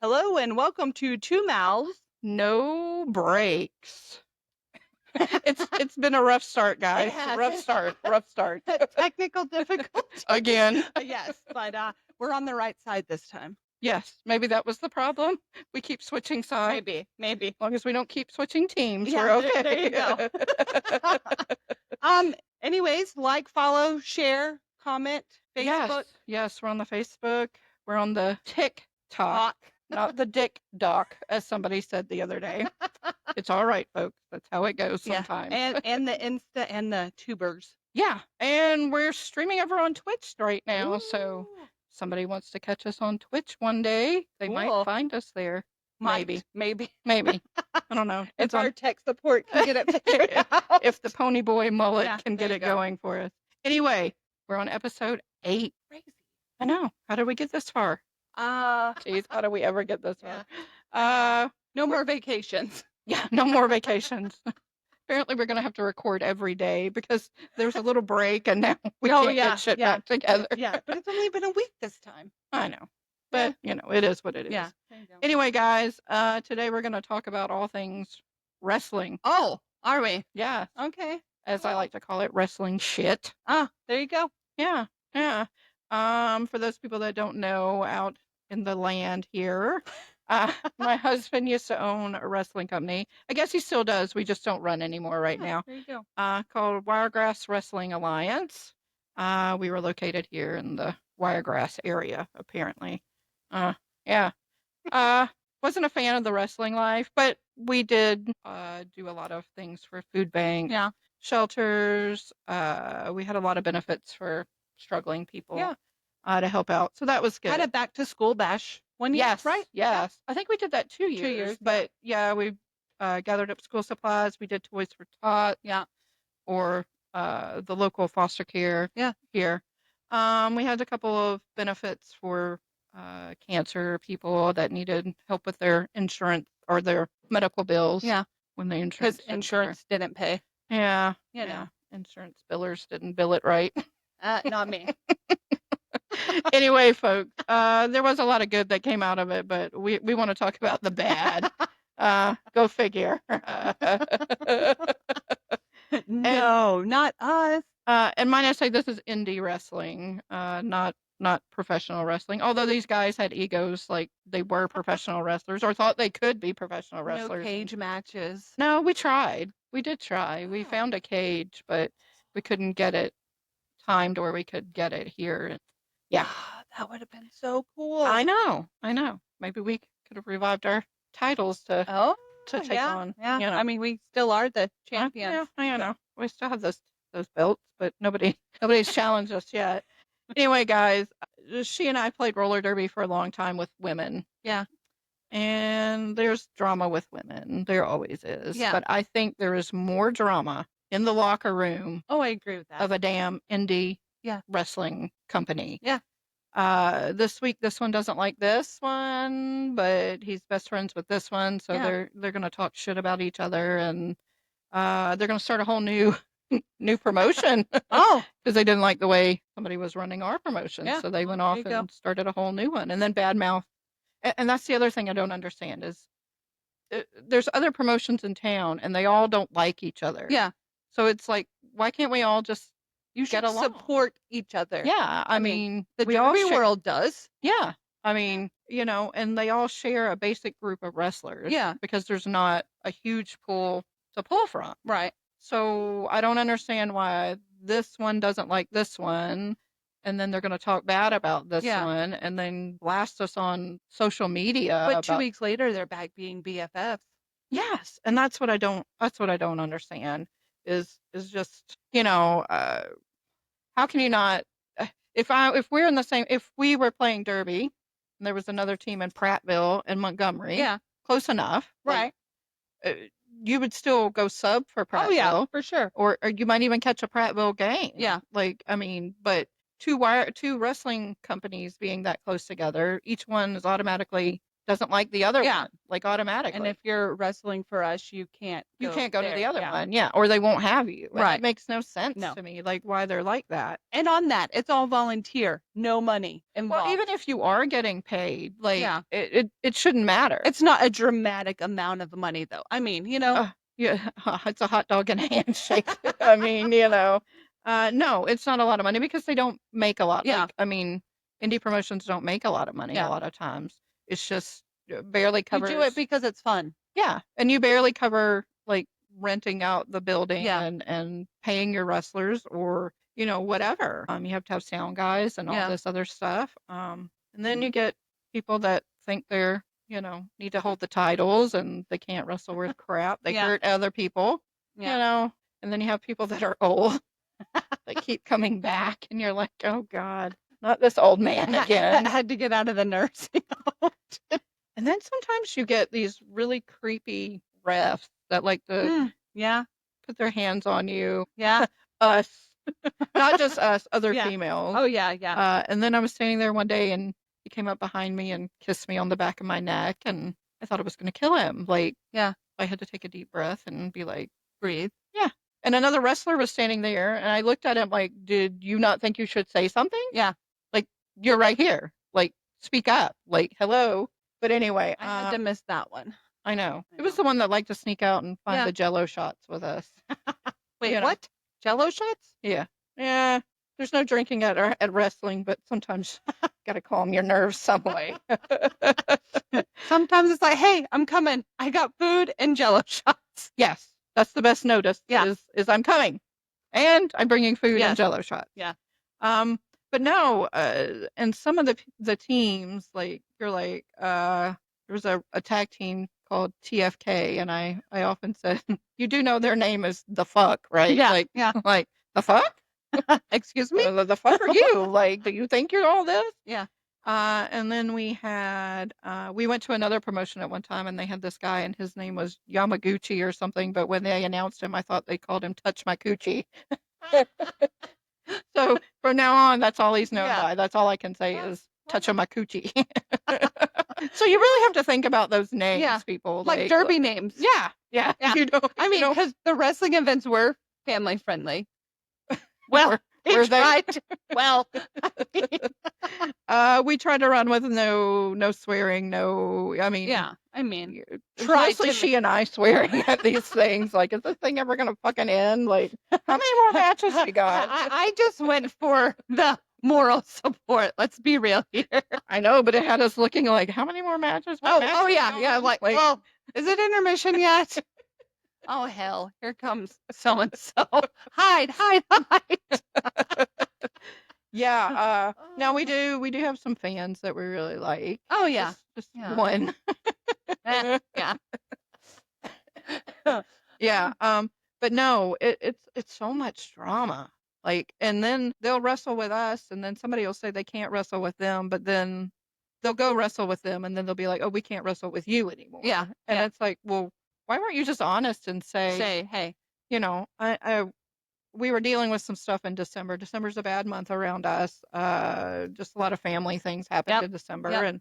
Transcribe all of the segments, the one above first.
Hello and welcome to Two Mouths. No breaks. It's been a rough start, guys. has. Rough start. Technical difficulty. Again. Yes, but we're on the right side this time. Yes, maybe that was the problem. We keep switching sides. Maybe. As long as we don't keep switching teams, Yeah, we're okay. there you go. Anyways, like, follow, share, comment, Facebook. Yes, we're on the Facebook. We're on the TikTok. Talk. Not the Dick Doc, as somebody said the other day. It's all right, folks. That's how it goes sometimes. And the Insta and the tubers. Yeah, and we're streaming over on Twitch right now, so Ooh. somebody wants to catch us on Twitch one day, they might Cool. find us there. Maybe. Maybe. I don't know. If our tech support can get it figured out. If the pony boy mullet Yeah, can there get you it go. going for us. Anyway, we're on episode 8. Crazy. I know. How did we get this far? Jeez, how do we ever get this far? No more vacations. Yeah, no more vacations. Apparently, we're going to have to record every day because there's a little break and now we can't get shit back together. Yeah, but it's only been a week this time. I know. But, it is what it is. Yeah. There you go. Anyway, guys, today we're going to talk about all things wrestling. Oh, are we? Yeah. Okay. As I like to call it, wrestling shit. There you go. Yeah. For those people that don't know, out in the land here, my husband used to own a wrestling company. I guess he still does. We just don't run anymore right now. There you go. Called Wiregrass Wrestling Alliance. We were located here in the Wiregrass area, apparently. Wasn't a fan of the wrestling life, but we did do a lot of things for food banks, shelters. We had a lot of benefits for struggling people to help out. So that was good. Had a back to school bash one year, right? Yes. I think we did that 2 years. 2 years. But we gathered up school supplies. We did Toys for Tots. Yeah. Or the local foster care here. We had a couple of benefits for cancer people that needed help with their insurance or their medical bills. Yeah. When the insurance didn't pay. Yeah. You know. Insurance billers didn't bill it right. Not me. Anyway, folks, there was a lot of good that came out of it, but we want to talk about the bad. Go figure. No, not us. And might I say this is indie wrestling, not professional wrestling. Although these guys had egos like they were professional wrestlers or thought they could be professional wrestlers. No cage matches. No, we tried. We did try. We found a cage, but we couldn't get it timed where we could get it here. Yeah. That would have been so cool. I know. Maybe we could have revived our titles to take on. Yeah. I mean, we still are the champions. Yeah, I know. We still have those belts, but nobody's challenged us yet. Anyway, guys, she and I played roller derby for a long time with women. Yeah. And there's drama with women. There always is. Yeah. But I think there is more drama in the locker room. Oh, I agree with that. Of a damn indie wrestling company. Yeah. This week, this one doesn't like this one, but he's best friends with this one, so they're going to talk shit about each other, and they're going to start a whole new promotion. Oh, because they didn't like the way somebody was running our promotion, so they went off and started a whole new one, and then badmouth. And that's the other thing I don't understand is there's other promotions in town, and they all don't like each other. Yeah. So it's like, why can't we all just get along? Support each other. Yeah, I mean the derby world does. Yeah, I mean, and they all share a basic group of wrestlers. Yeah, because there's not a huge pool to pull from. Right. So I don't understand why this one doesn't like this one, and then they're going to talk bad about this one, and then blast us on social media. But 2 weeks later, they're back being BFFs. Yes, and that's what I don't understand. Is just how can you not if we were playing derby and there was another team in Prattville and Montgomery, close enough, right? You would still go sub for Prattville. Oh yeah, for sure. Or you might even catch a Prattville game. Yeah, but two wrestling companies being that close together, each one is automatically doesn't like the other one. like automatically. And if you're wrestling for us, you can't You go can't go to there. the other one. Yeah. Or they won't have you. And Right. it makes no sense No. to me, like why they're like that. And on that, it's all volunteer, no money involved. Well, even if you are getting paid, like Yeah. it shouldn't matter. It's not a dramatic amount of money though. I mean, Yeah, it's a hot dog and a handshake. I mean, no, it's not a lot of money because they don't make a lot. Yeah. Like, I mean, indie promotions don't make a lot of money a Yeah. lot of times. It's just barely you covers. do it because it's fun. Yeah, and you barely cover like renting out the building Yeah. and paying your wrestlers or whatever. You have to have sound guys and all Yeah. this other stuff. And then you get people that think they're need to hold the titles and they can't wrestle worth crap. They Yeah. hurt other people. Yeah. And then you have people that are old that keep coming back, and you're like, oh God, not this old man again. Had to get out of the nursing home. And then sometimes you get these really creepy refs that like to Yeah. put their hands on you. Yeah. Us. Not just us, other Yeah. females. Oh yeah, yeah. And then I was standing there one day and he came up behind me and kissed me on the back of my neck, and I thought I was going to kill him. Like, Yeah. I had to take a deep breath and be like, Breathe. yeah. And another wrestler was standing there, and I looked at him like, did you not think you should say something? Yeah. Like, you're right here. Like, speak up. Like, hello. But anyway, I had to miss that one. I know. It was the one that liked to sneak out and find the Jello shots with us. Wait, what? Jello shots? Yeah. Yeah. There's no drinking at wrestling, but sometimes got to calm your nerves some way. Sometimes it's like, hey, I'm coming. I got food and Jello shots. Yes. That's the best notice. Yeah. Is I'm coming. And I'm bringing food and Yes. Jello shots. Yeah. But no, and some of the teams, like, you're like, there was a tag team called TFK, and I often said, you do know their name is the fuck, right? Yeah. Like, Yeah. like, the fuck? Excuse me? The fuck are you? Like, do you think you're all this? Yeah. And then we went to another promotion at one time, and they had this guy, and his name was Yamaguchi or something, but when they announced him, I thought they called him Touch My Coochie. So from now on, that's all he's known by. That's all I can say is Touch My Coochie. So you really have to think about those names, people. Like derby names. Yeah. Yeah. I mean, because the wrestling events were family friendly. Well, were they? Well, we tried to run with no swearing, no. I mean, yeah. I mean, it's mostly she and I swearing at these things. Like, is this thing ever gonna fucking end? Like, how many more matches we got? I just went for the moral support. Let's be real here. I know, but it had us looking like, how many more matches? Oh yeah, yeah. Like, well, is it intermission yet? Oh hell, here comes so and so. Hide. Yeah. Now we do have some fans that we really like. Oh yeah, just one. Yeah. Yeah. But no, it's so much drama. Like, and then they'll wrestle with us, and then somebody will say they can't wrestle with them, but then they'll go wrestle with them, and then they'll be like, oh, we can't wrestle with you anymore. Yeah. And it's like, well, why weren't you just honest and say, hey, we were dealing with some stuff in December. December's a bad month around us. Just a lot of family things happened in December,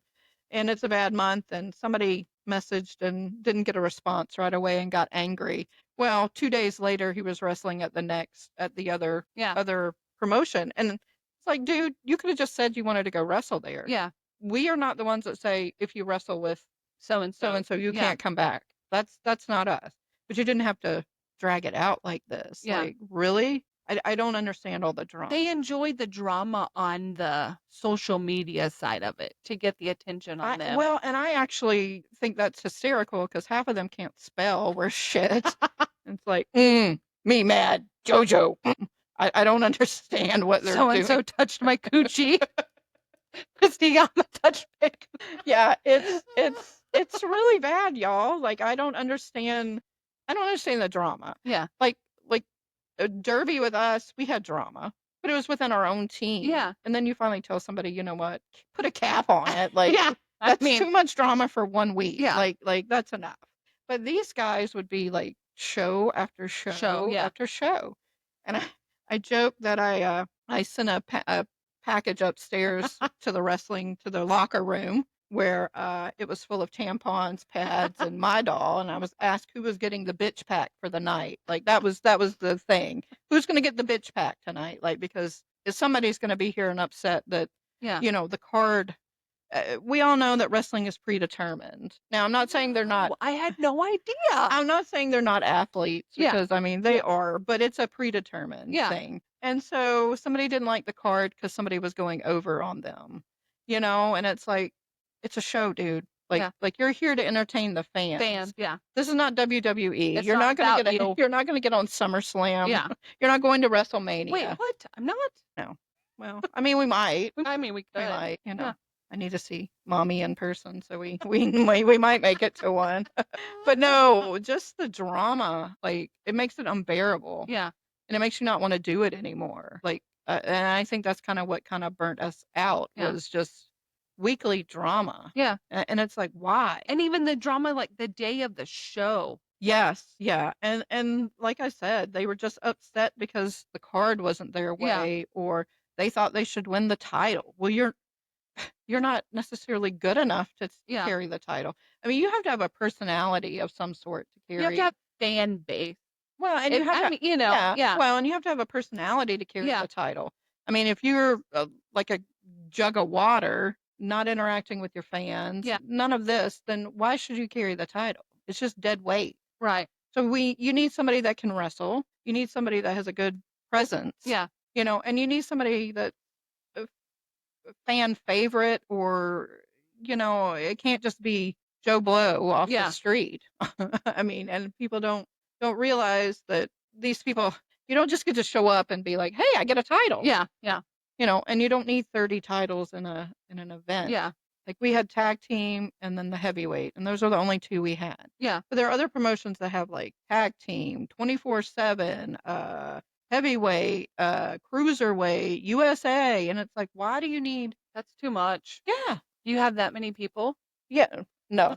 and it's a bad month, and somebody messaged and didn't get a response right away and got angry. Well, 2 days later, he was wrestling at the other promotion. And it's like, dude, you could have just said you wanted to go wrestle there. Yeah. We are not the ones that say, if you wrestle with so-and-so, you can't come back. That's not us. But you didn't have to drag it out like this. Yeah. Like, really? I don't understand all the drama. They enjoy the drama on the social media side of it to get the attention on them. Well, and I actually think that's hysterical because half of them can't spell. We're shit. It's like, me mad, JoJo. I don't understand what they're doing. So-and-so touched my coochie. Christiana touched my coochie. Yeah, it's really bad, y'all. Like, I don't understand the drama. Yeah. Like a derby with us, we had drama, but it was within our own team. Yeah. And then you finally tell somebody, you know what, put a cap on it. Like, yeah. That's too much drama for 1 week. Yeah. Like that's enough. But these guys would be like show after show after show. And I joke that I sent a package upstairs to the locker room where it was full of tampons, pads, and my doll, and I was asked who was getting the bitch pack for the night. Like that was the thing. Who's going to get the bitch pack tonight? Like because if somebody's going to be here and upset that the card. We all know that wrestling is predetermined. Now, I'm not saying they're not. I had no idea. I'm not saying they're not athletes because I mean they are, but it's a predetermined thing. And so somebody didn't like the card because somebody was going over on them, and it's like it's a show, dude. Like you're here to entertain the fans. This is not WWE. You're not gonna get you're not gonna get on SummerSlam. You're not going to WrestleMania. Wait, what? I'm not. No. Well, I mean we might. I mean we could. We might, I need to see mommy in person, so we might make it to one. But no, just the drama, like it makes it unbearable. Yeah. And it makes you not want to do it anymore. Like, and I think that's kind of what kind of burnt us out was just weekly drama. Yeah. And it's like, why? And even the drama, like the day of the show. Yes, yeah. And like I said, they were just upset because the card wasn't their way or they thought they should win the title. Well, you're not necessarily good enough to carry the title. I mean, you have to have a personality of some sort to carry. You have to have fan base. Well, and you have to, well, and you have to have a personality to carry the title. I mean, if you're like a jug of water, not interacting with your fans, none of this, then why should you carry the title? It's just dead weight. Right. So you need somebody that can wrestle. You need somebody that has a good presence. Yeah. And you need somebody that fan favorite or it can't just be Joe Blow off the street. I mean, and people don't realize that these people, you don't just get to show up and be like, hey, I get a title. Yeah. And you don't need 30 titles in an event. Yeah. Like we had tag team and then the heavyweight, and those are the only two we had. Yeah. But there are other promotions that have like tag team, 24/7, heavyweight, cruiserweight, USA, and it's like, why do you need? That's too much. Yeah. You have that many people? Yeah. No.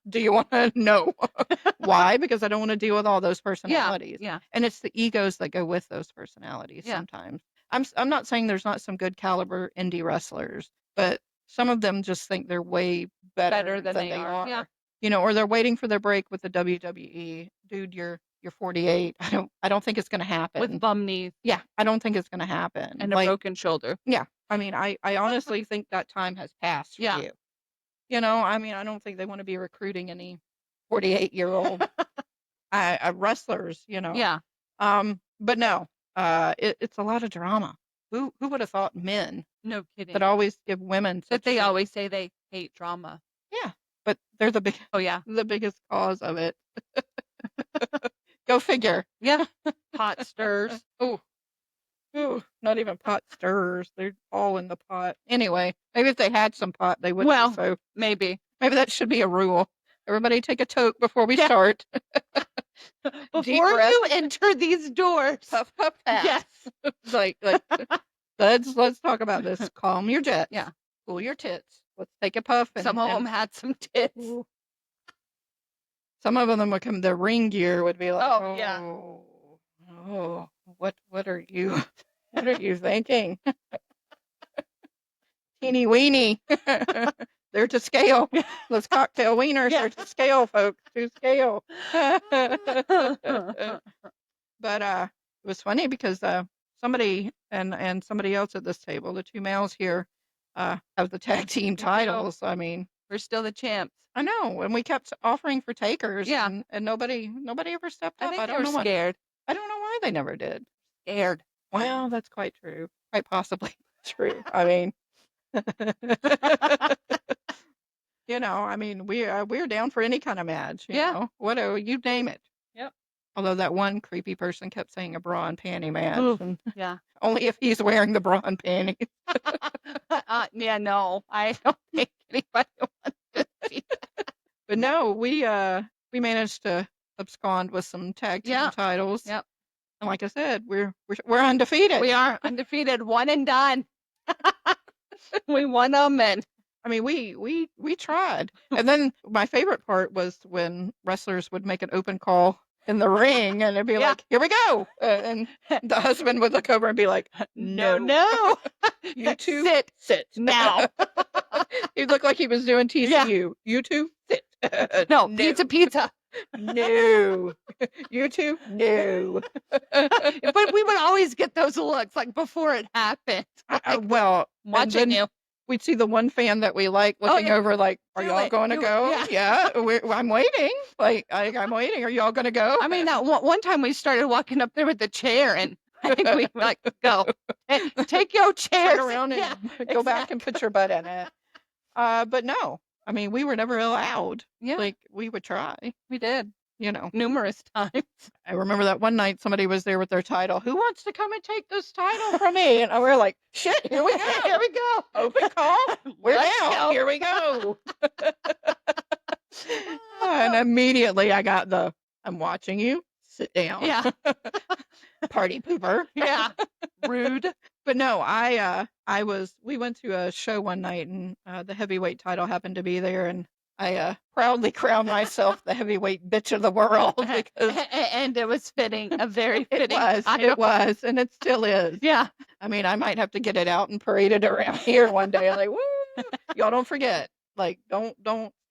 Do you want to know why? Because I don't want to deal with all those personalities. Yeah. And it's the egos that go with those personalities sometimes. I'm not saying there's not some good caliber indie wrestlers, but some of them just think they're way better than they are. Yeah. Or they're waiting for their break with the WWE. Dude, you're 48. I don't think it's going to happen. With bum knees. Yeah, I don't think it's going to happen. And a broken shoulder. Yeah. I mean, I honestly think that time has passed for you. I mean, I don't think they want to be recruiting any 48-year-old wrestlers, Yeah. But no, it's a lot of drama. Who would have thought men No kidding. that always give women That they shit? always say they hate drama. Yeah, but they're the the biggest cause of it. Go figure. Yeah. Pot stirs. Ooh, not even pot stirrers. They're all in the pot. Anyway, maybe if they had some pot, they wouldn't. Well, be so maybe. Maybe that should be a rule. Everybody take a toke before we start. Before you enter these doors. Puff, puff, pass. Yes. like let's talk about this. Calm your jets. Yeah. Cool your tits. Let's take a puff. Some of them had some tits. Ooh. Some of them would come. The ring gear would be like, oh, what are you? What are you thinking? Teeny weeny. They're to scale. Those cocktail wieners are to scale, folks. To scale. But it was funny because somebody and somebody else at this table, the two males here, have the tag team titles. I mean, we're still the champs. I know, and we kept offering for takers. Yeah. And nobody ever stepped up. I don't know scared. I don't know why they never did. Scared. Well, that's quite true. Quite possibly true. I mean, I mean, we're down for any kind of match. You know, whatever you name it. Yep. Although that one creepy person kept saying a bra and panty match. And yeah. Only if he's wearing the bra and panties. Yeah, no, I don't think anybody wants to see that. But no, we managed to abscond with some tag team titles. Yep. And like I said, we're undefeated. We are undefeated, one and done. We won them, and I mean, we tried. And then my favorite part was when wrestlers would make an open call in the ring, and it'd be like, "Here we go," and the husband would look over and be like, "No, no, you two sit sit now." He looked like he was doing TCU. You two, sit. No, pizza. No. You two, no. But we would always get those looks like before it happened. Like, Well, and watching then you. we'd see the one fan that we like looking yeah. over like, are Do y'all it, going to do it, go? yeah. I'm waiting. Like, I'm waiting. Are y'all going to go? I mean, that one time we started walking up there with the chair, and I think we were like, go. Take your chair. Turn around and go back and put your butt in it. But no, I mean, we were never allowed. Yeah. Like, we would try. We did. You know. Numerous times. I remember that one night somebody was there with their title. Who wants to come and take this title from me? And we were like, shit, here we go. Here we go. Open call. We're Let's down. go. Here we go. And immediately I got the, I'm watching you. Sit down. Yeah. Party pooper. Yeah. Rude. But no, we went to a show one night and the heavyweight title happened to be there, and I proudly crowned myself the heavyweight bitch of the world because and it was fitting, a very fitting it was, and it still is. Yeah. I mean, I might have to get it out and parade it around here one day. Like, woo! Y'all don't forget. Like, don't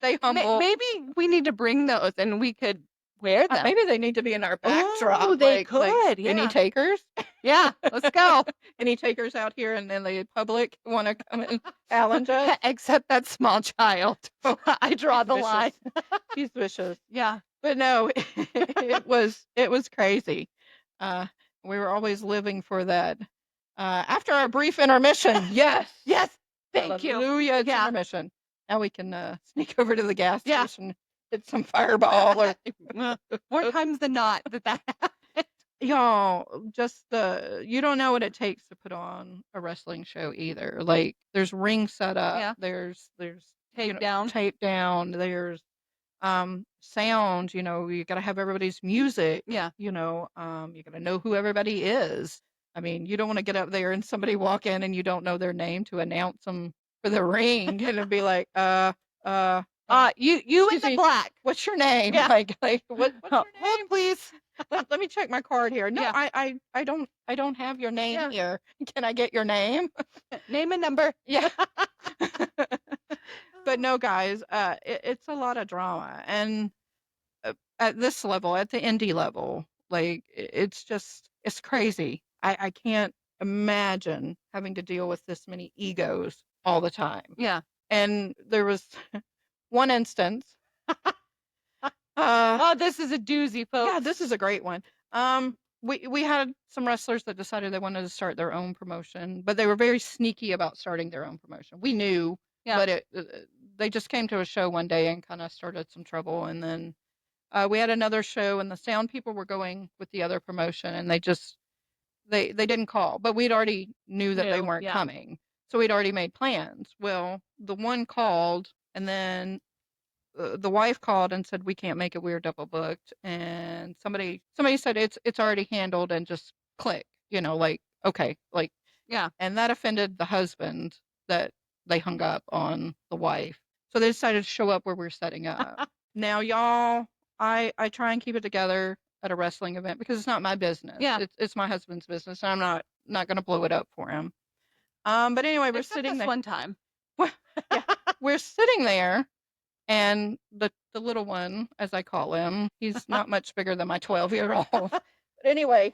stay humble. Maybe we need to bring those and we could wear them. Maybe they need to be in our backdrop. Oh, they could. Yeah. Any takers? Yeah, let's go. Any takers out here and then the public want to come and challenge us? Except that small child. I draw the line. She's vicious. Yeah. But no, it was crazy. We were always living for that. After our brief intermission, yes. Thank you. Hallelujah, it's intermission. Now we can sneak over to the gas station, hit some Fireball, or more times than not that happened. Y'all, just you don't know what it takes to put on a wrestling show either. Like, there's ring set up, there's tape down, there's sound, you gotta have everybody's music. You gotta know who everybody is. I mean, you don't want to get up there and somebody walk in and you don't know their name to announce them for the ring and it'd be like, you in the black. What's your name? Yeah. Like what's your name? Hold, please. Let me check my card here. No, I don't have your name here. Can I get your name? Name and number. Yeah. But no, guys, it's a lot of drama, and at this level, at the indie level, like it's crazy. I can't imagine having to deal with this many egos all the time. Yeah. And there was one instance. This is a doozy, folks. Yeah, this is a great one. We had some wrestlers that decided they wanted to start their own promotion, but they were very sneaky about starting their own promotion. We knew, but they just came to a show one day and kind of started some trouble. And then we had another show, and the sound people were going with the other promotion, and they didn't call, but we'd already knew that they weren't coming, so we'd already made plans. Well, the one called, and then the wife called and said, we can't make it, we're double booked. And somebody said it's already handled, and just click, like, okay, like, and that offended the husband, that they hung up on the wife, so they decided to show up where we're setting up. Now, y'all, I try and keep it together at a wrestling event because it's not my business. It's my husband's business, and I'm not going to blow it up for him. But anyway, we're sitting there one time. We're sitting there. And the little one, as I call him, he's not much bigger than my 12-year-old. But anyway,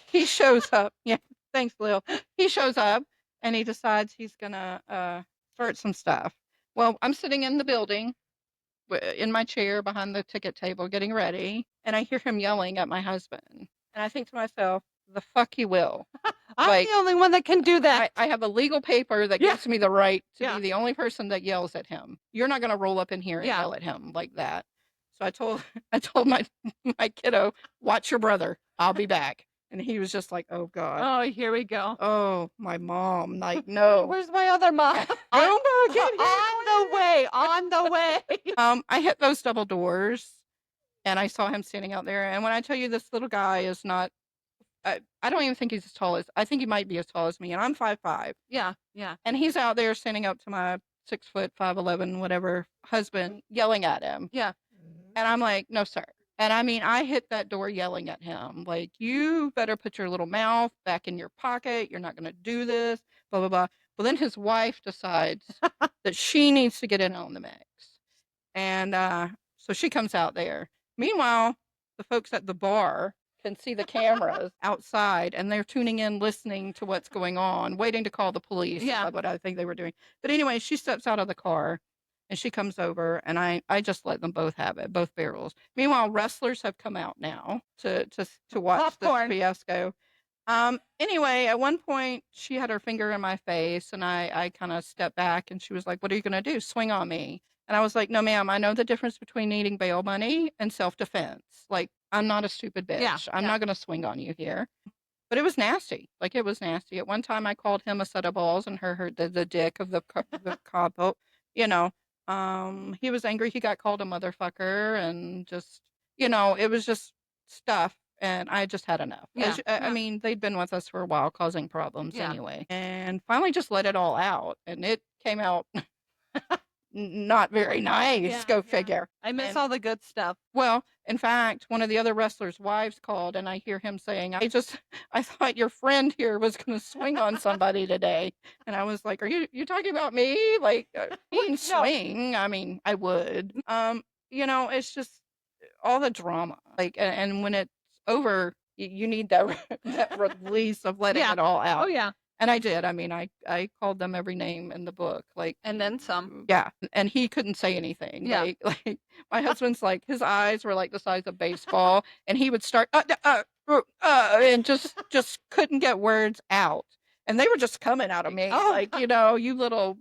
he shows up. Yeah, thanks, Lil. He shows up, and he decides he's going to start some stuff. Well, I'm sitting in the building, in my chair behind the ticket table, getting ready, and I hear him yelling at my husband. And I think to myself, the fuck he will. I'm the only one that can do that. I have a legal paper that gives me the right to be the only person that yells at him. You're not going to roll up in here and yell at him like that. So I told my kiddo, watch your brother. I'll be back. And he was just like, oh God. Oh, here we go. Oh, my mom. Like, no. Where's my other mom? On the way. I hit those double doors, and I saw him standing out there. And when I tell you, this little guy is not, I don't even think he's as tall as, I think he might be as tall as me, and I'm 5'5". Yeah. And he's out there standing up to my 6 foot, 5'11", whatever, husband, yelling at him. Yeah. And I'm like, no, sir. And I mean, I hit that door yelling at him, like, you better put your little mouth back in your pocket. You're not going to do this, blah, blah, blah. Well, then his wife decides that she needs to get in on the mix. And so she comes out there. Meanwhile, the folks at the bar can see the cameras outside, and they're tuning in, listening to what's going on, waiting to call the police. Yeah. What I think they were doing. But anyway, she steps out of the car, and she comes over, and I just let them both have it, both barrels. Meanwhile, wrestlers have come out now to watch Popcorn. this fiasco. Anyway, at one point, she had her finger in my face, and I kind of stepped back, and she was like, "What are you going to do? Swing on me?" And I was like, "No, ma'am, I know the difference between needing bail money and self-defense. Like, I'm not a stupid bitch. Yeah, I'm not going to swing on you here." But it was nasty. Like, it was nasty. At one time, I called him a set of balls and her the dick of the couple. You know, he was angry. He got called a motherfucker, and just, it was just stuff. And I just had enough. Yeah. I mean, they'd been with us for a while, causing problems Yeah. anyway. And finally just let it all out. And it came out not very nice. Yeah, Go yeah. figure. I miss And- all the good stuff. Well, in fact, one of the other wrestlers' wives called, and I hear him saying, I thought your friend here was going to swing on somebody today. And I was like, are you talking about me? Like, No. swing? I mean, I would. It's just all the drama. Like, and when it's over, you need that release of letting Yeah. it all out. Oh, yeah. And I did. I mean, I called them every name in the book, like, And then some. yeah. And he couldn't say anything. Yeah. Like my husband's like, his eyes were like the size of baseball, and he would start and just couldn't get words out, and they were just coming out of me, like, you little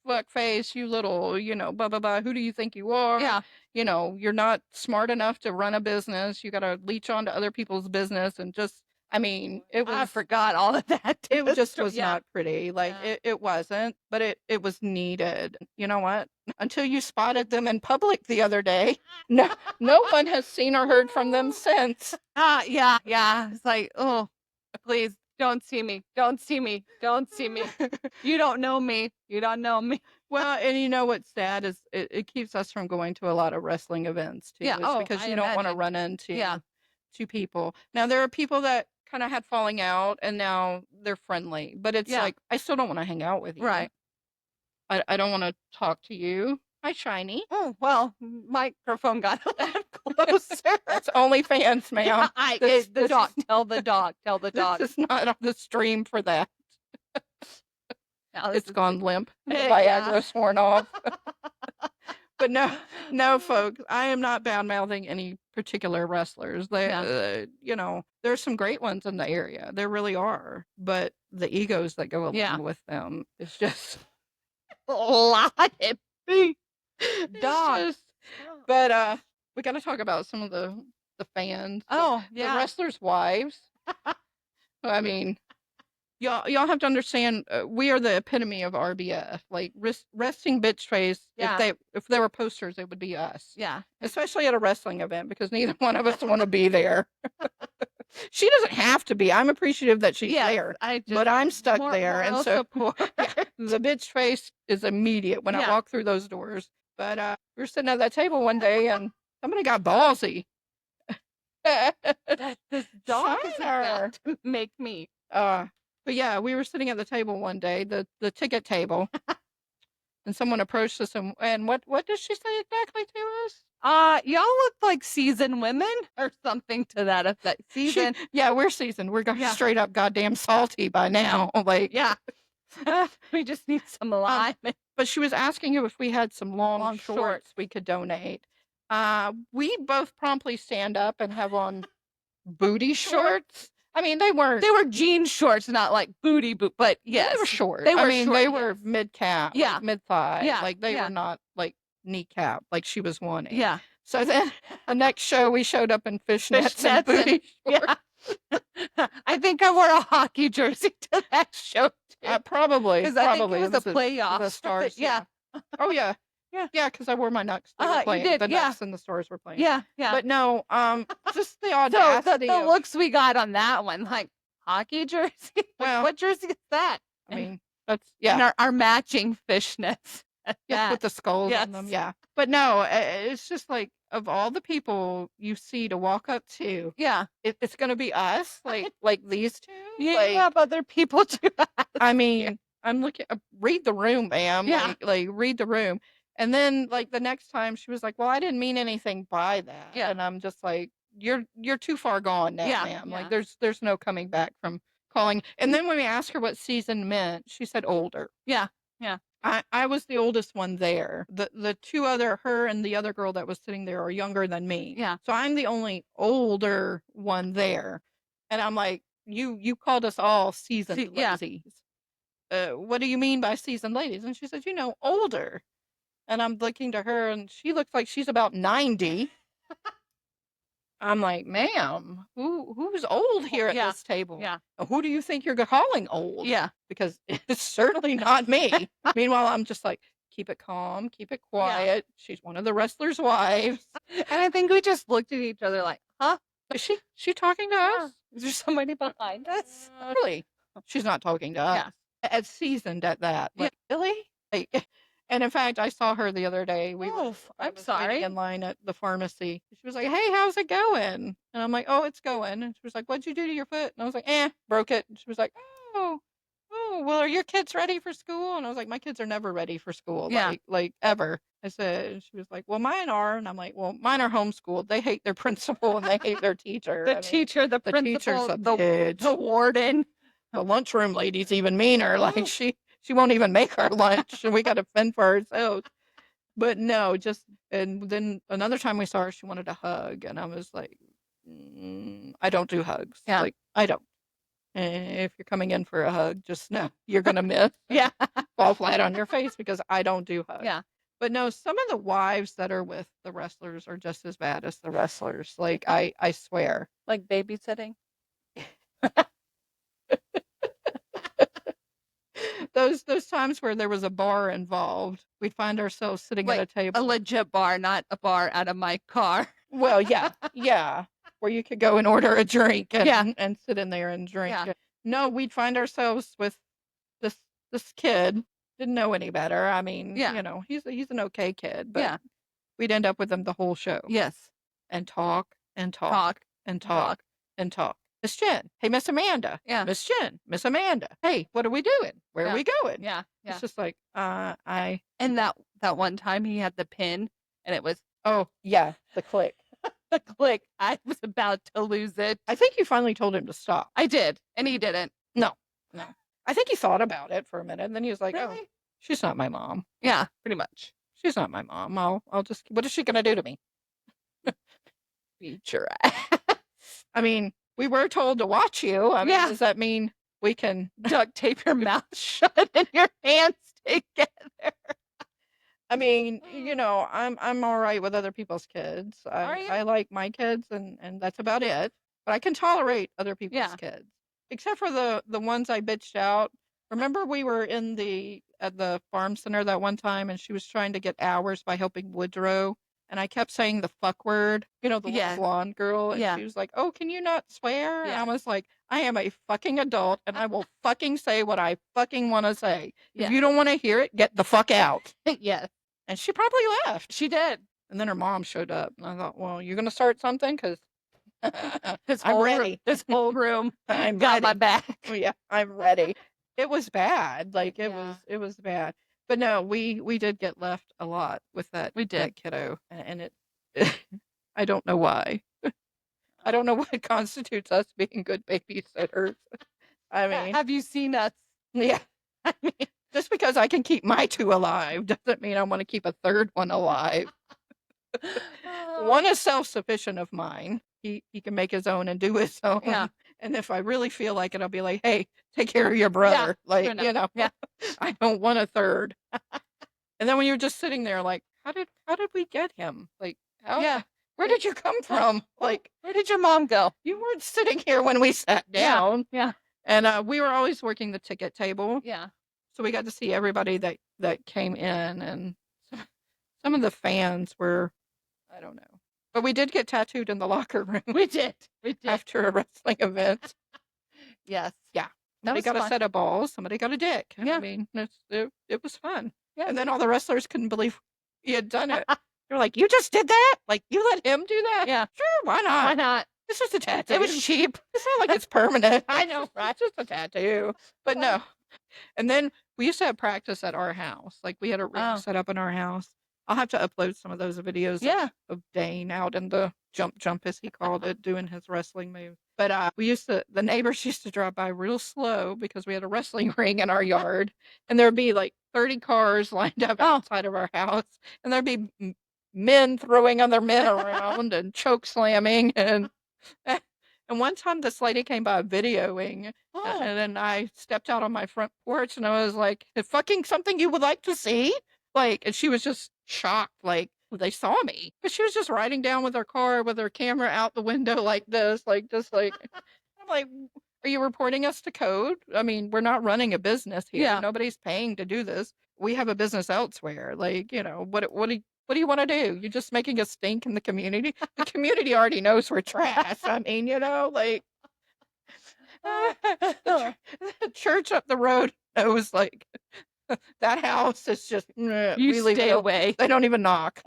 fuck face, you little, blah blah blah. Who do you think you are? Yeah. You're not smart enough to run a business. You got to leech onto other people's business, and just. I mean, it was. I forgot all of that. It just was Yeah. not pretty. Like, Yeah. it wasn't, but it was needed. You know what? Until you spotted them in public the other day, no one has seen or heard from them since. Yeah. It's like, oh, please don't see me. Don't see me. Don't see me. You don't know me. You don't know me. Well, and what's sad is it keeps us from going to a lot of wrestling events too. Yeah. It's because I you don't want to imagine. run into Yeah. two people. Now there are people that kind of had falling out, and now they're friendly, but it's Yeah. like, I still don't want to hang out with you. Right. I don't want to talk to you. Hi, Shiny. Oh, well, microphone got a lot closer. That's OnlyFans, ma'am. The dog. Tell the dog. Tell the dog. This is not on the stream for that. Now, It's gone limp. Yeah. Viagra's worn off. But no, folks, I am not bad mouthing any particular wrestlers. They, there's some great ones in the area. There really are. But the egos that go along with them is just a lot of big it's dogs. just- But we got to talk about some of the fans. Oh, The yeah. wrestlers' wives. I mean, y'all have to understand, we are the epitome of RBF. Like, resting bitch face. Yeah. If there were posters, it would be us. Yeah. Especially at a wrestling event, because neither one of us want to be there. She doesn't have to be. I'm appreciative that she's there, but I'm stuck there, and so the bitch face is immediate when I walk through those doors. But we were sitting at that table one day, and somebody got ballsy. This dog is Shiner. about to make me. But yeah, we were sitting at the table one day, the ticket table, and someone approached us, and what does she say exactly to us? Y'all look like seasoned women or something to that effect. Seasoned. Yeah, we're seasoned. We're straight up goddamn salty by now. Like, Yeah. We just need some lime. But she was asking if we had some long shorts we could donate. We both promptly stand up and have on booty shorts. I mean, they were jean shorts, not like booty boot, but yes, they were short. They were short, they were yes. mid calf, Yeah. like mid thigh. Yeah. Like they Yeah. were not like kneecap, like she was wanting. Yeah. So then the next show we showed up in fishnets and Fishnets booty shorts. Yeah. I think I wore a hockey jersey to that show too. Probably. Because I think it was a playoff. The Stars. Yeah. Oh yeah. Yeah. Yeah, because I wore my Nucks. They were playing. You did, the yeah. Nucks and the Stars were playing. Yeah. Yeah. But no, just the so audacity. the looks we got on that one, like hockey jersey. Like, Well, what jersey is that? I mean, that's And our matching fishnets. Yeah, with the skulls Yes. on them. Yeah. But no, it's just like, of all the people you see to walk up to, Yeah. it's going to be us, like these two. You Like, have other people to ask. I mean, I'm looking, read the room, ma'am. Yeah. Like read the room. And then like the next time she was like, well, I didn't mean anything by that. Yeah. And I'm just like, you're too far gone now, Yeah, ma'am. yeah. Like there's no coming back from calling. And then when we asked her what seasoned meant, she said older. Yeah. Yeah. I was the oldest one there. The two her and the other girl that was sitting there are younger than me. Yeah. So I'm the only older one there. And I'm like, you called us all seasoned Yeah. ladies. What do you mean by seasoned ladies? And she said, older. And I'm looking to her and she looks like she's about 90. I'm like, ma'am, who's old here at this table? Yeah. Who do you think you're calling old? Yeah. Because it's certainly not me. Meanwhile, I'm just like, keep it calm, keep it quiet. Yeah. She's one of the wrestler's wives. And I think we just looked at each other like, huh? Is she talking to us? Is there somebody behind us? Really? She's not talking to us. Yeah. As seasoned at that. Like, really? Like, and in fact, I saw her the other day. I'm sorry. In line at the pharmacy. She was like, hey, how's it going? And I'm like, oh, it's going. And she was like, what'd you do to your foot? And I was like, broke it. And she was like, oh, well, are your kids ready for school? And I was like, my kids are never ready for school. Yeah. Like ever. I said, and she was like, well, mine are. And I'm like, well, mine are homeschooled. They hate their principal and they hate their teacher. The teacher, the principal, the warden. The lunchroom lady's even meaner. Like she won't even make our lunch and we got to fend for ourselves. But no, and then another time we saw her, she wanted a hug. And I was like, I don't do hugs. Yeah. Like, I don't. If you're coming in for a hug, just know you're going to miss. Yeah. Fall flat on your face because I don't do hugs. Yeah. But no, some of the wives that are with the wrestlers are just as bad as the wrestlers. Like, I swear. Like babysitting? Those times where there was a bar involved, we'd find ourselves sitting at a table. A legit bar, not a bar out of my car. Well, yeah. Where you could go and order a drink and sit in there and drink. Yeah. No, we'd find ourselves with this kid. Didn't know any better. I mean, he's an okay kid, but we'd end up with him the whole show. Yes. And talk and talk and talk and talk. Miss Jen. Hey, Miss Amanda. Yeah. Miss Jen. Miss Amanda. Hey, what are we doing? Where are we going? Yeah. It's just like, And that one time he had the pin and it was. Oh, yeah. The click. The click. I was about to lose it. I think you finally told him to stop. I did. And he didn't. No. I think he thought about it for a minute and then he was like, really? Oh, she's not my mom. Yeah, pretty much. She's not my mom. I'll just, what is she going to do to me? Beat your ass. I mean, we were told to watch you. I mean, does that mean we can duct tape your mouth shut and your hands together? I mean, I'm all right with other people's kids. Are you? I like my kids and that's about it. But I can tolerate other people's kids. Except for the ones I bitched out. Remember we were at the farm center that one time and she was trying to get hours by helping Woodrow. And I kept saying the fuck word, the little blonde girl. And she was like, oh, can you not swear? Yeah. And I was like, I am a fucking adult and I will fucking say what I fucking want to say. Yeah. If you don't want to hear it, get the fuck out. Yes. And she probably left. She did. And then her mom showed up. And I thought, well, you're going to start something? Because I'm ready. This whole room got my back. Yeah, I'm ready. It was bad. Like, it was bad. But no, we did get left a lot with that. We did. That kiddo. And it I don't know why. I don't know what constitutes us being good babysitters. I mean, have you seen us? Yeah. I mean, just because I can keep my two alive doesn't mean I want to keep a third one alive. One is self-sufficient of mine. He can make his own and do his own. Yeah. And if I really feel like it, I'll be like, hey, take care of your brother. Yeah, like, I don't want a third. And then when you're just sitting there like, how did we get him? Like, where did you come from? Like, where did your mom go? You weren't sitting here when we sat down. Yeah. And we were always working the ticket table. Yeah. So we got to see everybody that came in, and some of the fans were, I don't know. But we did get tattooed in the locker room. We did. After a wrestling event. Yes. Yeah. Somebody got a set of balls. Somebody got a dick. Yeah. I mean, it was fun. Yeah. And then all the wrestlers couldn't believe he had done it. They're like, you just did that? Like, you let him do that? Yeah. Sure, why not? Why not? It's just a tattoo. It was cheap. It's not like it's permanent. I know, right? It's just a tattoo. But no. And then we used to have practice at our house. Like we had a ring set up in our house. I'll have to upload some of those videos of Dane out in the jump as he called it, doing his wrestling move. But the neighbors used to drive by real slow because we had a wrestling ring in our yard, and there'd be like 30 cars lined up outside of our house, and there'd be men throwing other men around and choke slamming and one time this lady came by videoing, and then I stepped out on my front porch and I was like, fucking something you would like to see? Like, and she was just shocked, like, they saw me. But she was just riding down with her car with her camera out the window like this, like, just like, I'm like, are you reporting us to code? I mean, we're not running a business here. Yeah. Nobody's paying to do this. We have a business elsewhere. Like, what do you want to do? You're just making a stink in the community? The community already knows we're trash. I mean, like, the church up the road knows, like, that house is just, you stay away. They don't even knock.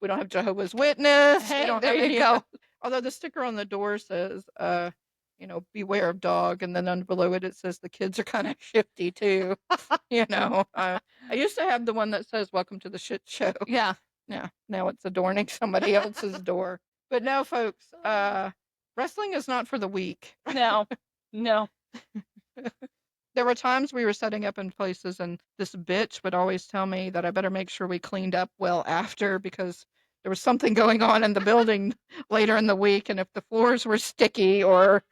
We don't have Jehovah's Witness. Hey, there you go. Although the sticker on the door says, beware of dog, and then below it says the kids are kind of shifty too. I used to have the one that says welcome to the shit show. Yeah. Now it's adorning somebody else's door. But no, folks, wrestling is not for the weak. No. There were times we were setting up in places and this bitch would always tell me that I better make sure we cleaned up well after, because there was something going on in the building later in the week, and if the floors were sticky or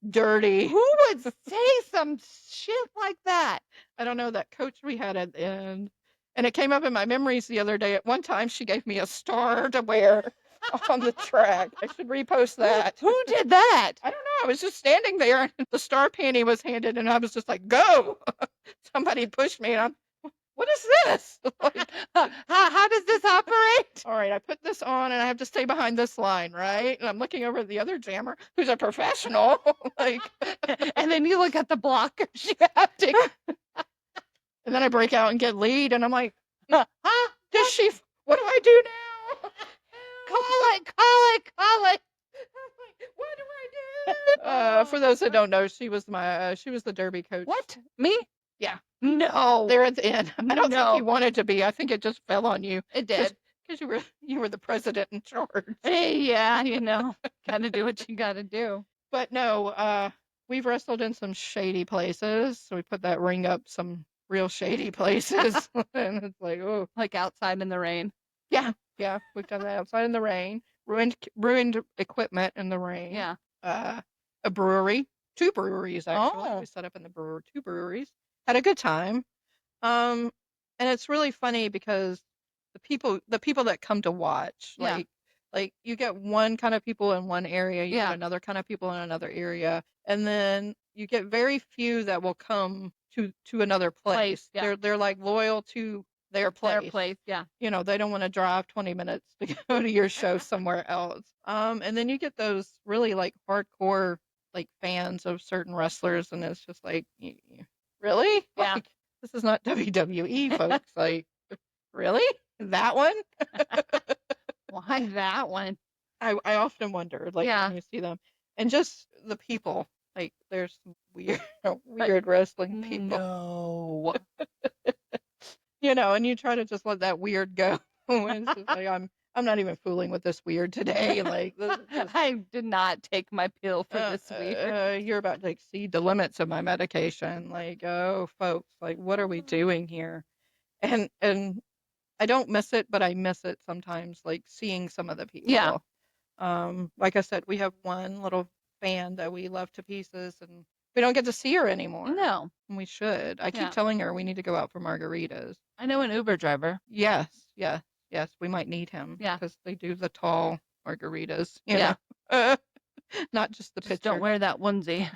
dirty. Who would say some shit like that? I don't know, that coach we had at the end. And it came up in my memories the other day. At one time, she gave me a star to wear on the track. I should repost that. Who did that? I don't know. I was just standing there, and the star panty was handed, and I was just like, go! Somebody pushed me, and I'm, what is this? Like, how does this operate? All right, I put this on, and I have to stay behind this line, right? And I'm looking over at the other jammer, who's a professional. Like, and then you look at the blockers you have to. And then I break out and get lead, and I'm like, what do I do now? Call it. I'm like, what do I do? For those that don't know, she was the derby coach. What? Me? Yeah. No. There at the end. I don't think you wanted to be. I think it just fell on you. It did. Because you were the president in charge. Hey, yeah, gotta do what you gotta do. But no, we've wrestled in some shady places, so we put that ring up some real shady places. And it's like, oh. Like outside in the rain. Yeah, we've done that outside in the rain. Ruined equipment in the rain. Yeah. A brewery. 2 breweries, actually. We set up in the 2 breweries. Had a good time. And it's really funny because the people that come to watch, like you get one kind of people in one area, you get another kind of people in another area, and then you get very few that will come to another place. Yeah. They're like loyal to their place. Yeah. They don't want to drive 20 minutes to go to your show somewhere else. And then you get those really like hardcore like fans of certain wrestlers, and it's just like, really? Yeah. Like, this is not WWE, folks. Like, really? That one? Why that one? I often wonder, like, when you see them. And just the people. Like, there's weird wrestling people. No. And you try to just let that weird go. And it's just like, I'm not even fooling with this weird today. Like, I did not take my pill for this weird. You're about to exceed the limits of my medication. Like, oh, folks, like, what are we doing here? And I don't miss it, but I miss it sometimes, like seeing some of the people. Yeah. Like I said, we have one little fan that we love to pieces, and we don't get to see her anymore. No. And we should. I keep telling her we need to go out for margaritas. I know an Uber driver. Yes. We might need him. Yeah. Because they do the tall margaritas. You know. Not just the picture. Don't wear that onesie.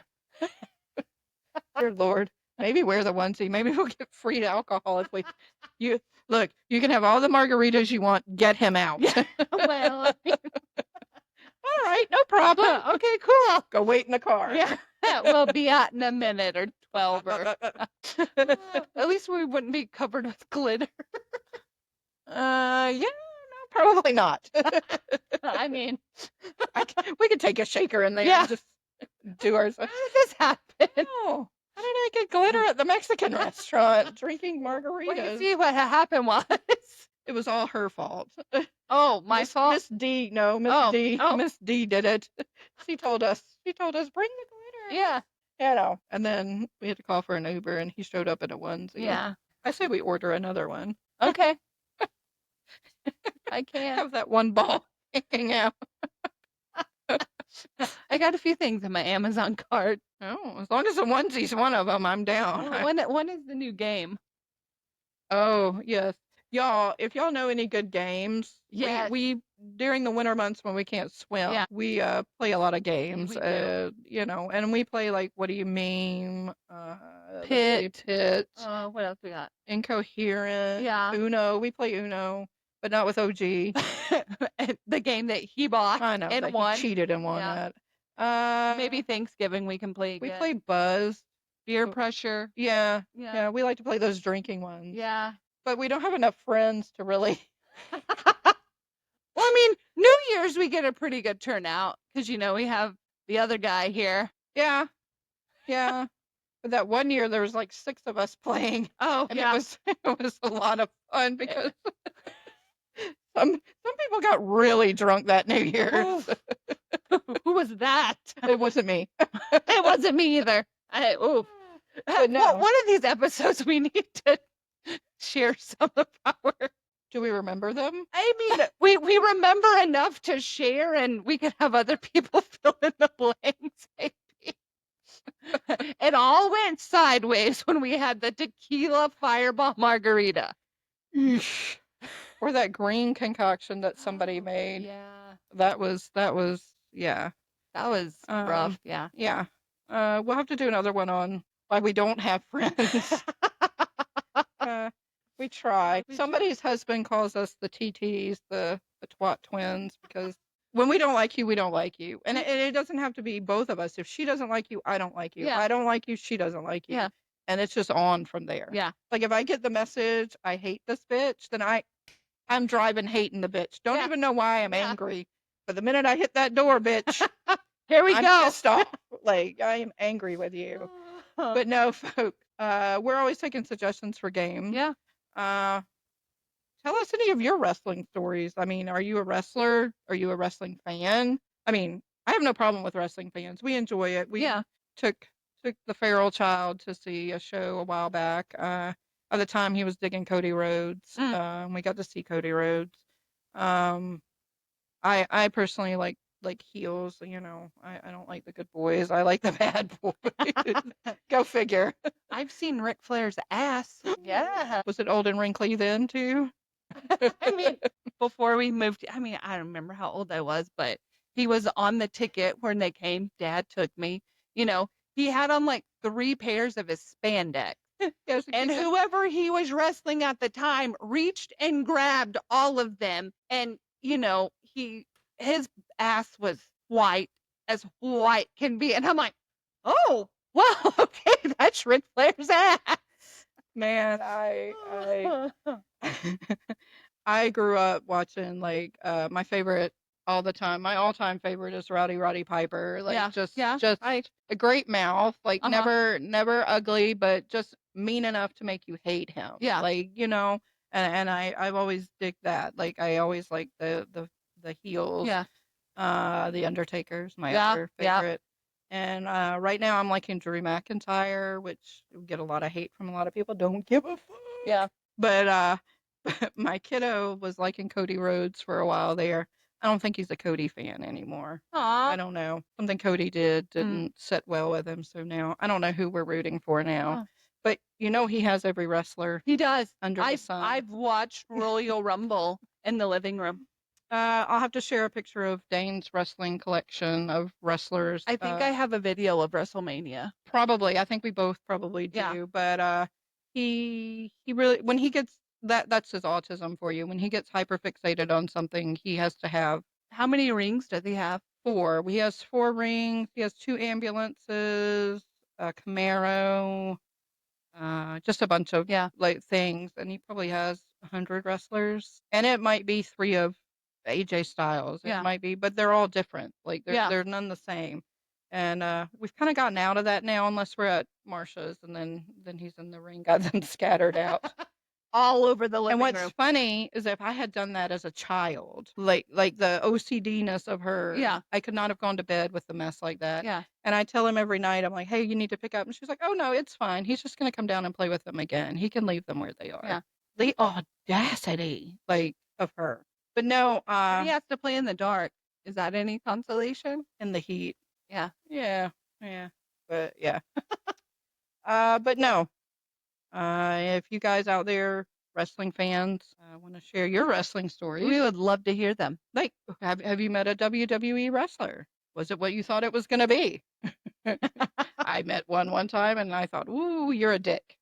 Dear Lord. Maybe wear the onesie. Maybe we'll get free alcohol if we. You can have all the margaritas you want. Get him out. Well. All right, no problem. Okay, cool. Go wait in the car. Yeah, we'll be out in a minute or 12. At least we wouldn't be covered with glitter. No, probably not. I mean, we could take a shaker in there and just do ours. How did this happen? Oh, how I get glitter at the Mexican restaurant drinking margaritas? Well, you see what happened was. It was all her fault. Oh, my fault? Miss D, no, Miss Oh, D. oh. Miss D did it. She told us, bring the glitter. Yeah. You know, and then we had to call for an Uber, and he showed up in a onesie. Yeah. I say we order another one. Okay. I can. Have that one ball hanging out. I got a few things in my Amazon cart. Oh, as long as the onesie's one of them, I'm down. When is the new game? Oh, yes. Y'all, if y'all know any good games, Yes. we during the winter months when we can't swim, Yeah. we play a lot of games. We do. You know, and we play like What Do You Mean? Let's see, Pit. Pit. What else we got? Incoherent. Yeah. Uno. We play Uno, but not with OG. The game that he bought I know and that won. he cheated and won Yeah. that. Maybe Thanksgiving we can play we again. play Buzz. Beer pressure. Yeah. Yeah. Yeah, we like to play those drinking ones. Yeah. But we don't have enough friends to really. Well, I mean, New Year's we get a pretty good turnout because we have the other guy here. Yeah. Yeah. But that one year there was like 6 of us playing. Oh, And yeah. it was a lot of fun because some people got really drunk that New Year's. Who was that? It wasn't me. It wasn't me either. But no. One of these episodes we need to share some of our. Do we remember them? I mean, we remember enough to share, and we could have other people fill in the blanks. Maybe. It all went sideways when we had the tequila fireball margarita. Or that green concoction that somebody made. Yeah. That was yeah. That was rough. Yeah. Yeah. We'll have to do another one on why we don't have friends. We try. Somebody's husband calls us the TTs, the twat twins, because when we don't like you, we don't like you. And it doesn't have to be both of us. If she doesn't like you, I don't like you. Yeah. If I don't like you, she doesn't like you. Yeah. And it's just on from there. Yeah. Like if I get the message, I hate this bitch, then I'm driving hating the bitch. Don't even know why I'm angry. But the minute I hit that door, bitch, here we I'm go. pissed off. Like I am angry with you. But no, folk, we're always taking suggestions for games. Yeah. Tell us any of your wrestling stories. I mean, are you a wrestler? Are you a wrestling fan? I mean, I have no problem with wrestling fans. We enjoy it. We took the feral child to see a show a while back. At the time, he was digging Cody Rhodes. We got to see Cody Rhodes. I personally like heels. You know, I don't like the good boys. I like the bad boys. Go figure. I've seen Ric Flair's ass. Yeah. Was it old and wrinkly then too? I mean, before we moved, I don't remember how old I was, but he was on the ticket when they came. Dad took me. He had on like 3 pairs of his spandex. Yes, And whoever he was wrestling at the time reached and grabbed all of them. And, his ass was white as white can be. And I'm like, oh, well, okay, that's Ric Flair's ass. Man, I grew up watching like my favorite all the time. My all-time favorite is Roddy Piper. Like just a great mouth, like never ugly, but just mean enough to make you hate him. Yeah. Like, and I've always digged that. Like I always like the heels. Yeah. The Undertaker's my other favorite. And right now I'm liking Drew McIntyre, which will get a lot of hate from a lot of people. Don't give a fuck. Yeah. But my kiddo was liking Cody Rhodes for a while there. I don't think he's a Cody fan anymore. Aw. I don't know. Something Cody didn't sit well with him, so now I don't know who we're rooting for now. Oh. But he has every wrestler. He does. Under the sun. I've watched Royal Rumble in the living room. I'll have to share a picture of Dane's wrestling collection of wrestlers. I think I have a video of WrestleMania. Probably. I think we both probably do. Yeah. But he really, when he gets that's his autism for you. When he gets hyperfixated on something, he has to have. How many rings does he have? 4. He has 4 rings. He has 2 ambulances, a Camaro, just a bunch of like things, and he probably has 100 wrestlers. And it might be 3 of AJ Styles. It might be, but they're all different. Like they're none the same. And we've kind of gotten out of that now, unless we're at Marsha's, and then he's in the ring, got them scattered out. All over the And living what's room. funny is if I had done that as a child, like the OCD-ness of her, Yeah. I could not have gone to bed with a mess like that. Yeah. And I tell him every night, I'm like, hey, you need to pick up. And she's like, oh, no, it's fine. He's just going to come down and play with them again. He can leave them where they are. Yeah. The audacity, of her. But no, He has to play in the dark. Is that any consolation? in the heat. Yeah. Yeah. But yeah. But no. If you guys out there, wrestling fans, want to share your wrestling stories, We would love to hear them. like, have you met a WWE wrestler? Was it what you thought it was going to be? I met one time, and I thought, ooh, you're a dick.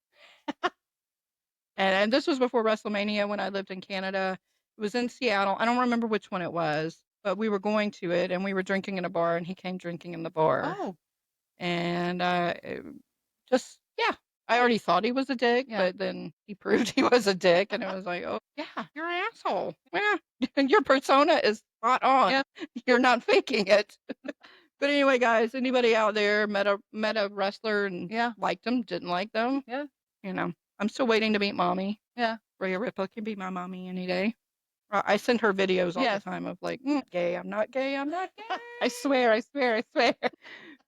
And this was before WrestleMania when I lived in Canada. It was in Seattle. I don't remember which one it was, but we were going to it, and we were drinking in a bar, and he came drinking in the bar. Oh. And just, yeah. I already thought he was a dick, but then he proved he was a dick, and it was like, oh, yeah, you're an asshole. Yeah, your persona is spot on. Yeah. You're not faking it. But anyway, guys, anybody out there met a wrestler and liked them, didn't like them? Yeah. I'm still waiting to meet Mommy. Yeah. Rhea Ripley can be my mommy any day. I send her videos all the time of like, gay, I'm not gay, I'm not gay. I swear.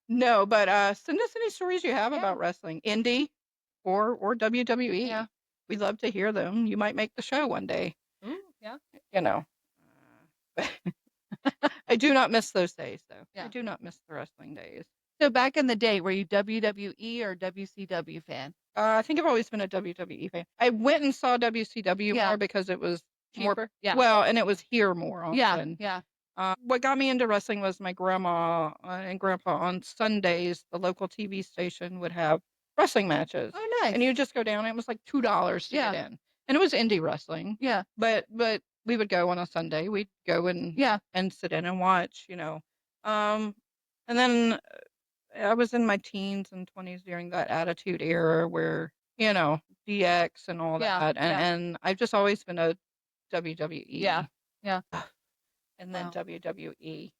No, but send us any stories you have about wrestling, Indy or WWE. Yeah. We'd love to hear them. You might make the show one day. Ooh, yeah. I do not miss those days, though. Yeah. I do not miss the wrestling days. So back in the day, were you WWE or WCW fan? I think I've always been a WWE fan. I went and saw WCW more because it was cheaper. More, yeah. Well, and it was here more often. Yeah. What got me into wrestling was my grandma and grandpa on Sundays. The local TV station would have wrestling matches. Oh, nice. And you would just go down. It was like $2 to get in, and it was indie wrestling. Yeah. But we would go on a Sunday. We'd go and sit in and watch. And then I was in my teens and 20s during that Attitude Era where DX and all that, and I've just always been a WWE. Yeah. And then WWE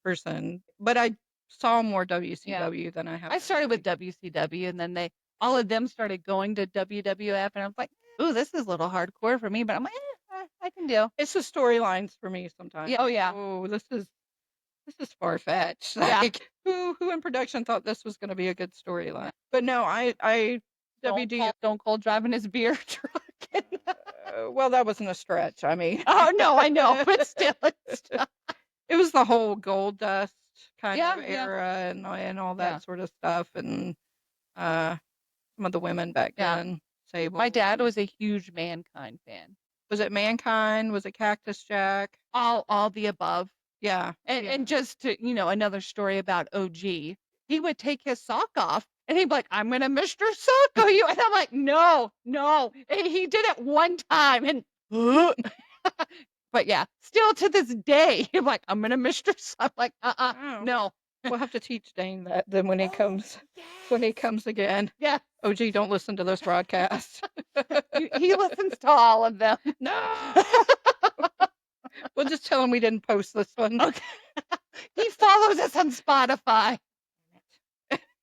person. But I saw more WCW than I have. I started with WCW, and then all of them started going to WWF, and I was like, ooh, this is a little hardcore for me, but I'm like, I can do. It's the storylines for me sometimes. Yeah. Oh yeah. Oh, this is far-fetched. Yeah. Like, who in production thought this was going to be a good storyline? But no, I Stone Cold driving his beer truck. Well, that wasn't a stretch. I mean, oh no, I know, but still, it was the whole Gold Dust kind of era and all that sort of stuff, and some of the women back then. Sable. My dad was a huge Mankind fan. Was it Mankind? Was it Cactus Jack? All the above. Yeah. And just to, another story about OG, he would take his sock off and he'd be like, I'm going to Mr. Sock you. And I'm like, no. And he did it one time. And, but yeah, still to this day, he's like, I'm going to Mr. Sock. I'm like, no. We'll have to teach Dane that then when he comes, again. Yeah. OG, don't listen to this broadcast. He listens to all of them. No. We'll just tell him we didn't post this one. Okay. He follows us on Spotify.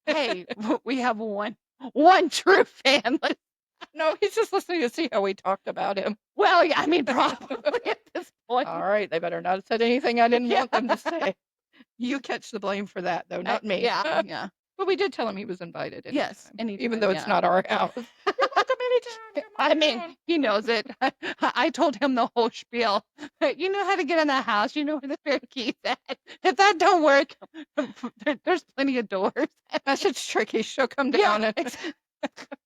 Hey, we have one true fan. No, he's just listening to see how we talked about him. Well, yeah, I mean, probably at this point. All right, they better not have said anything I didn't want them to say. You catch the blame for that, though, not me. Yeah. But we did tell him he was invited. Yes, even though it's not our house. You're welcome anytime. I mean, he knows it. I told him the whole spiel. You know how to get in the house. You know where the spare key's at. If that don't work, there's plenty of doors. That's tricky. She'll come down and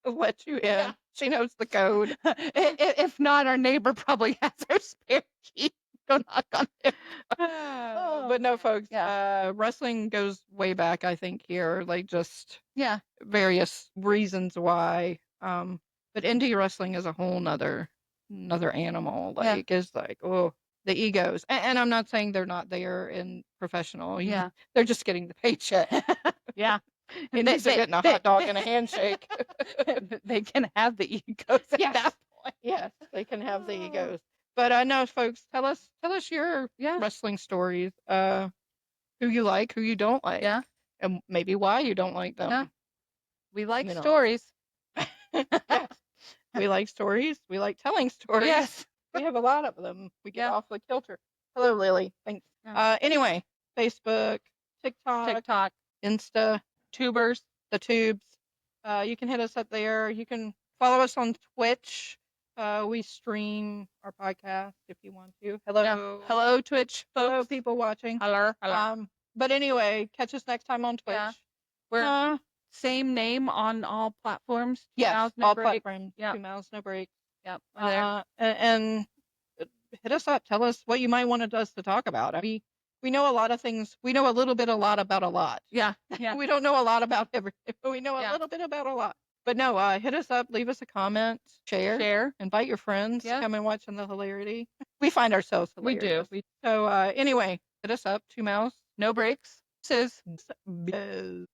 let you in. Yeah. She knows the code. If not, our neighbor probably has her spare key. Go knock on it. But no, folks. Wrestling goes way back. I think here, like just various reasons why. But indie wrestling is a whole nother animal. Like is like the egos. And I'm not saying they're not there in professional. Yeah, they're just getting the paycheck. Yeah. And they're getting a hot dog and a handshake. They can have the egos at that point. Yes, they can have the egos. But I know, folks, tell us your wrestling stories. Who who you like, who you don't like. Yeah. And maybe why you don't like them. Yeah. We like You know. stories. Yes. We like stories. We like telling stories. Yes. We have a lot of them. We get Yeah. off the kilter. Hello, Lily. Thanks. Yeah. Anyway, Facebook, TikTok, Insta, Tubers. the tubes. You can hit us up there. You can follow us on Twitch. We stream our podcast if you want to. Hello. Yeah. Hello, Twitch folks. Hello, people watching. Hello. Hello. But anyway, catch us next time on Twitch. Yeah. We're same name on all platforms. Yes, no all break. platforms. Yep. 2 Mouths, No Break. Yep. There. And hit us up. Tell us what you might want us to talk about. We know a lot of things. We know a lot about a lot. Yeah. Yeah. We don't know a lot about everything, but we know a little bit about a lot. But no, hit us up, leave us a comment, share, invite your friends to come and watch on the hilarity. We find ourselves hilarious. We do. So anyway, hit us up, 2 Mouths, No breaks. This is